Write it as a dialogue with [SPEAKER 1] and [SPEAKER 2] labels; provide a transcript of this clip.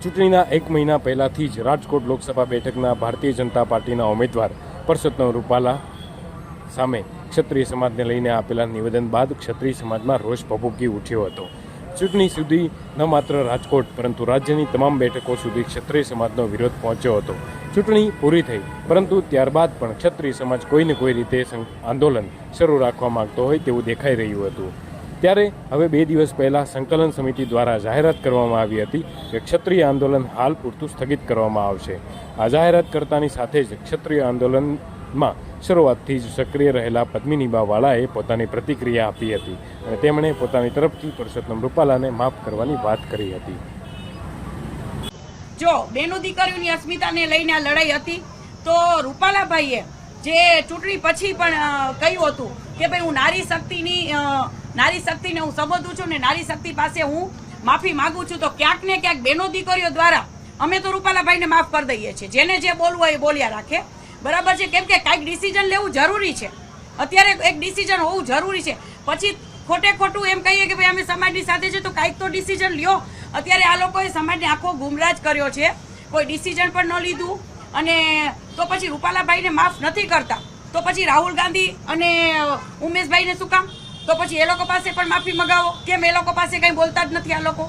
[SPEAKER 1] ચૂંટણીના 1 મહિના પહેલાથી જ રાજકોટ લોકસભા બેઠકના ભારતીય જનતા પાર્ટીના ઉમેદવાર પરસોત્તમ રૂપાલા સામે ક્ષત્રિય સમાજને લઈને આપેલા નિવેદન બાદ ક્ષત્રિય સમાજમાં રોષ ભભૂકી ઉઠ્યો હતો. ચૂંટણી સુધી ન માત્ર રાજકોટ પરંતુ રાજ્યની તમામ બેઠકો સુધી ક્ષત્રિય સમાજનો વિરોધ પહોંચ્યો હતો. ચૂંટણી પૂરી થઈ પરંતુ ત્યારબાદ પણ ક્ષત્રિય સમાજ કોઈને કોઈ રીતે આંદોલન શરૂ રાખવા માંગતો હોય તેવું દેખાઈ રહ્યું હતું. ત્યારે હવે 2 દિવસ પહેલાં સંકલન સમિતિ દ્વારા જાહેરાત કરવામાં આવી હતી કે ક્ષત્રિય આંદોલન હાલ પૂરતું સ્થગિત કરવામાં આવશે. આ જાહેરાત કરતાની સાથે જ ક્ષત્રિય આંદોલનમાં શરૂઆતથી જ સક્રિય રહેલા પદ્મિનીબાવાળાએ પોતાની પ્રતિક્રિયા આપી હતી અને તેમણે પોતાની તરફથી પરસોત્તમ રૂપાલાને માફ કરવાની વાત કરી હતી.
[SPEAKER 2] જો બેનો દીકરીઓની અસ્મિતાને લઈને આ લડાઈ હતી તો રૂપાલાભાઈએ જે ચૂંટણી પછી પણ કહ્યું હતું કે ભાઈ હું નારી શક્તિને હું સંબોધું છું ને નારી શક્તિ પાસે હું માફી માંગુ છું, તો ક્યાંક ને ક્યાંક બેનો દીકરીઓ દ્વારા અમે તો રૂપાલાભાઈને માફ કરી દઈએ છીએ. જેને જે બોલવું હોય એ બોલ્યા રાખે, બરાબર છે. કેમ કે કાંઈક ડિસિઝન લેવું જરૂરી છે. અત્યારે એક ડિસિઝન હોવું જરૂરી છે. પછી ખોટું એમ કહીએ કે ભાઈ અમે સમાજની સાથે છે તો કાંઈક તો ડિસિઝન લ્યો. અત્યારે આ લોકોએ સમાજને આખો ગુમરાજ કર્યો છે, કોઈ ડિસિઝન પણ ન લીધું. અને તો પછી રૂપાલાભાઈને માફ નથી કરતા તો પછી રાહુલ ગાંધી અને ઉમેશભાઈને શું કામ? તો પછી એ લોકો પાસે પણ માફી મગાવો. કેમ એ લોકો પાસે કંઈ બોલતા જ નથી આ લોકો?